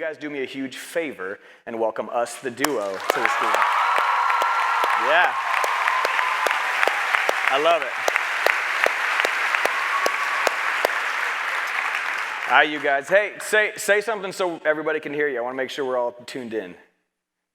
guys do me a huge favor and welcome us, the duo, to the stage? Yeah. I love it. All right, you guys. Hey, say something so everybody can hear you. I want to make sure we're all tuned in.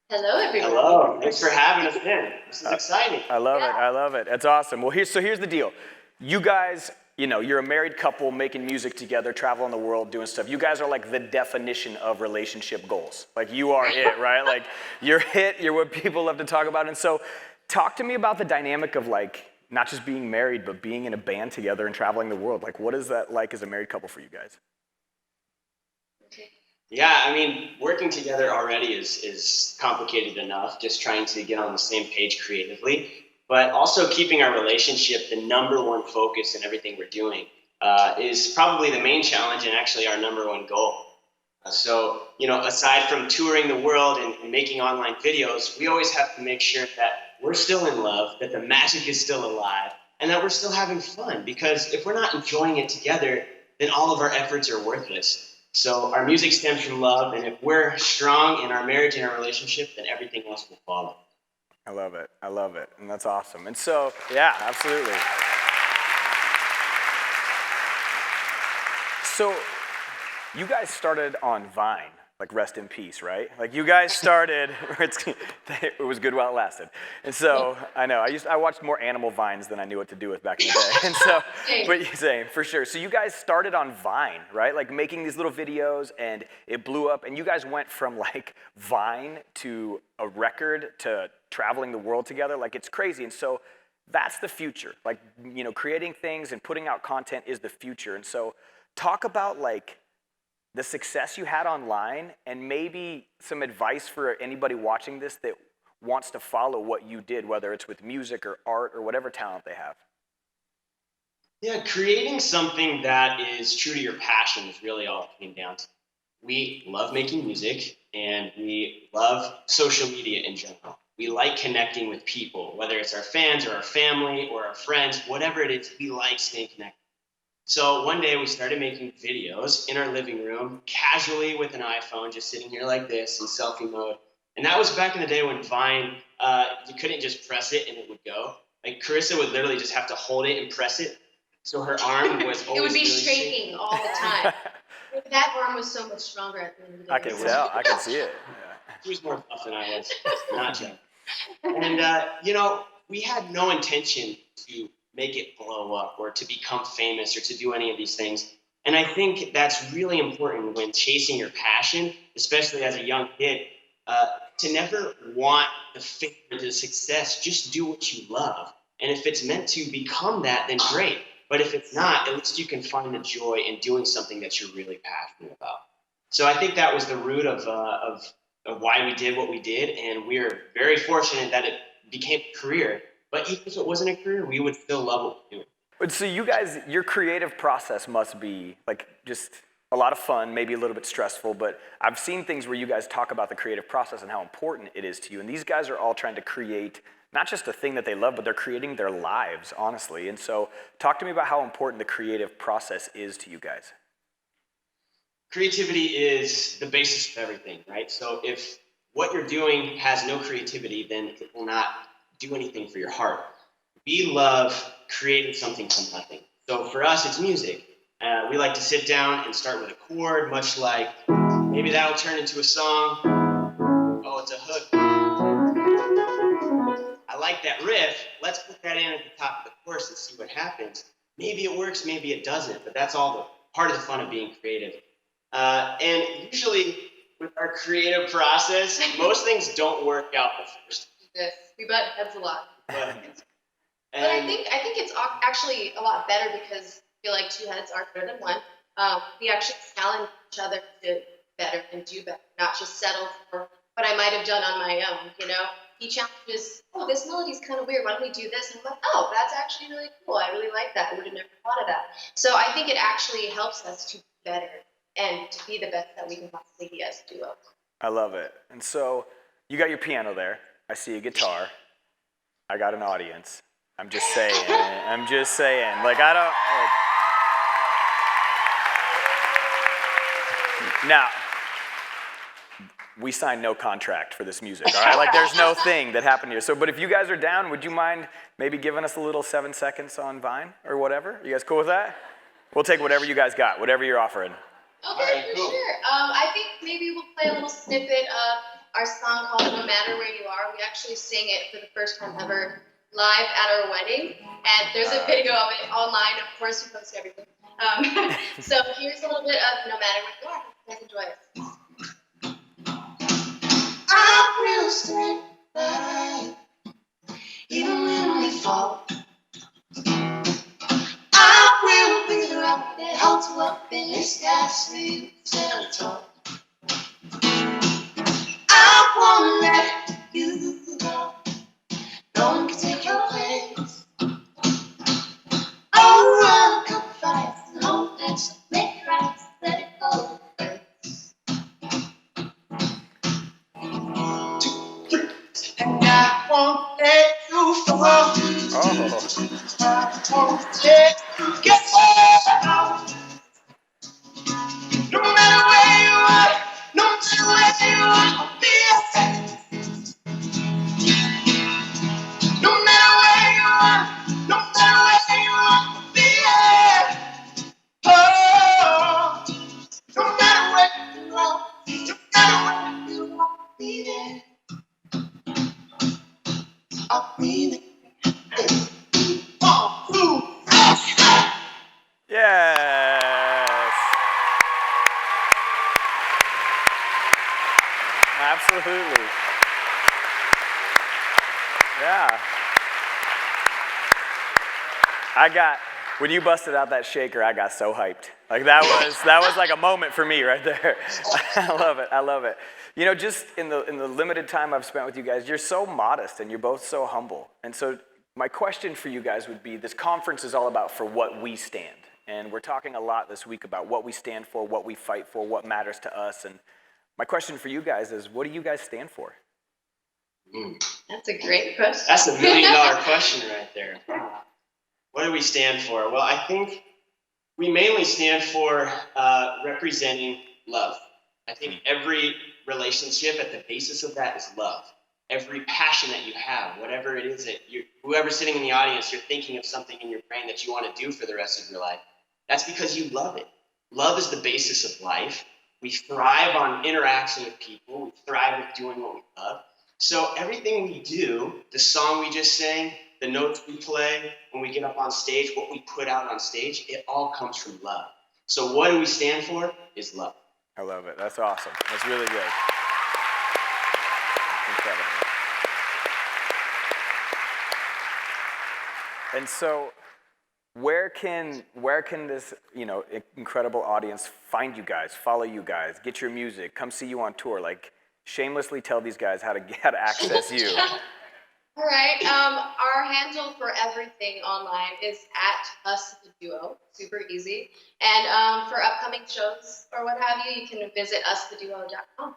Hello, everyone. Hello. Thanks for having us in. This is exciting. I love it. I love it. That's awesome. Well, here's the deal. You guys, you're a married couple making music together, traveling the world, doing stuff. You guys are like the definition of relationship goals. Like you are it, right? Like you're it. You're what people love to talk about. And so talk to me about the dynamic of like not just being married, but being in a band together and traveling the world. Like what is that like as a married couple for you guys? Yeah, I mean, working together already is complicated enough, just trying to get on the same page creatively, but also keeping our relationship the number one focus in everything we're doing is probably the main challenge and actually our number one goal. So, aside from touring the world and making online videos, we always have to make sure that we're still in love, that the magic is still alive, and that we're still having fun, because if we're not enjoying it together, then all of our efforts are worthless. So our music stems from love, and if we're strong in our marriage and our relationship, then everything else will follow. I love it. I love it. And that's awesome. And so, yeah, absolutely. So you guys started on Vine, like rest in peace, right? Like you guys started, it was good while it lasted. And so, I know, I watched more animal Vines than I knew what to do with back in the day. And so, same, for sure. So you guys started on Vine, right? Like making these little videos and it blew up and you guys went from like Vine to a record to traveling the world together. Like it's crazy. And so that's the future. Like, creating things and putting out content is the future. And so talk about like the success you had online, and maybe some advice for anybody watching this that wants to follow what you did, whether it's with music or art or whatever talent they have. Yeah, creating something that is true to your passion is really all it came down to. We love making music, and we love social media in general. We like connecting with people, whether it's our fans or our family or our friends, whatever it is, we like staying connected. So one day we started making videos in our living room, casually with an iPhone, just sitting here like this in selfie mode. And that was back in the day when Vine, you couldn't just press it and it would go. Like Carissa would literally just have to hold it and press it. So her arm was always it would be really shaking all the time. That arm was so much stronger at the end of the day. I can tell. I can see it. Yeah. She was more tough than I was. Not Jen. And, we had no intention to make it blow up or to become famous or to do any of these things. And I think that's really important when chasing your passion, especially as a young kid, to never want the fame or the success. Just do what you love. And if it's meant to become that, then great. But if it's not, at least you can find the joy in doing something that you're really passionate about. So I think that was the root of why we did what we did. And we're very fortunate that it became a career. But even if it wasn't a career, we would still love what we do. But so you guys, your creative process must be like just a lot of fun, maybe a little bit stressful, but I've seen things where you guys talk about the creative process and how important it is to you. And these guys are all trying to create not just a thing that they love, but they're creating their lives, honestly. And so talk to me about how important the creative process is to you guys. Creativity is the basis of everything, right? So if what you're doing has no creativity, then it will not do anything for your heart. We love creating something from nothing. So for us, it's music. We like to sit down and start with a chord, much like maybe that'll turn into a song. Oh, it's a hook. I like that riff. Let's put that in at the top of the chorus and see what happens. Maybe it works, maybe it doesn't, but that's all the part of the fun of being creative. And usually with our creative process, most things don't work out the first. Yes, we butt heads a lot. But I think it's actually a lot better because I feel like two heads are better than one. We actually challenge each other to better and do better, not just settle for what I might have done on my own. He challenges, this melody's kind of weird. Why don't we do this? And I'm like, oh, that's actually really cool. I really like that. I would have never thought of that. So I think it actually helps us to be better and to be the best that we can possibly be as a duo. I love it. And so you got your piano there. I see a guitar. I got an audience. I'm just saying. Like, I don't... Like... Now, we signed no contract for this music, all right? Like, there's no thing that happened here. So, but if you guys are down, would you mind maybe giving us a little 7 seconds on Vine or whatever? You guys cool with that? We'll take whatever you guys got, whatever you're offering. Okay, for sure. I think maybe we'll play a little snippet of our song called No Matter Where You Are. We actually sang it for the first time ever live at our wedding. And there's a video of it online. Of course, we post everything. So here's a little bit of No Matter Where You Are. You guys enjoy it. I will stand by even when we fall. I will be the rock that holds you up in the sky so you stand tall. I won't let you go. No one can take your place. Oh, run, come fight. No, let's make it right. Let it go. And I won't let you fall. I won't let you get out. No matter where you are, no matter where you are, I'll be there. No matter where you are, no matter where you are, I'll be there. Oh, no matter where you are, no matter where you are, I'll be there. I'll be there. One, two, three. Yes. Absolutely. Yeah. When you busted out that shaker, I got so hyped. Like that was like a moment for me right there. I love it. You know, just in the limited time I've spent with you guys, you're so modest and you're both so humble. And so my question for you guys would be, this conference is all about for what we stand. And we're talking a lot this week about what we stand for, what we fight for, what matters to us. And my question for you guys is, what do you guys stand for? That's a great question. That's $1 million question right there. What do we stand for? Well, I think we mainly stand for representing love. I think every relationship at the basis of that is love. Every passion that you have, whatever it is that whoever's sitting in the audience, you're thinking of something in your brain that you want to do for the rest of your life. That's because you love it. Love is the basis of life. We thrive on interaction with people. We thrive with doing what we love. So everything we do, the song we just sang, the notes we play, when we get up on stage, what we put out on stage, it all comes from love. So what do we stand for? Is love. I love it. That's awesome. That's really good. That's incredible. And so where can this, incredible audience find you guys, follow you guys, get your music, come see you on tour? Like, shamelessly tell these guys how to access you. All right. Our handle for everything online is @UsTheDuo. Super easy. And for upcoming shows or what have you, you can visit ustheduo.com.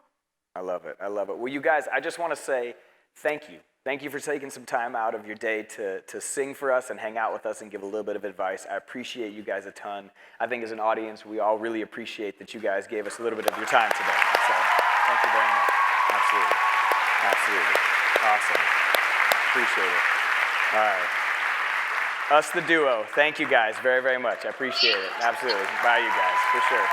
I love it. Well, you guys, I just want to say thank you. Thank you for taking some time out of your day to sing for us and hang out with us and give a little bit of advice. I appreciate you guys a ton. I think as an audience, we all really appreciate that you guys gave us a little bit of your time today. So thank you very much. Absolutely. Awesome. Appreciate it. All right. Us the Duo. Thank you guys very, very much. I appreciate it. Absolutely. Bye, you guys. For sure.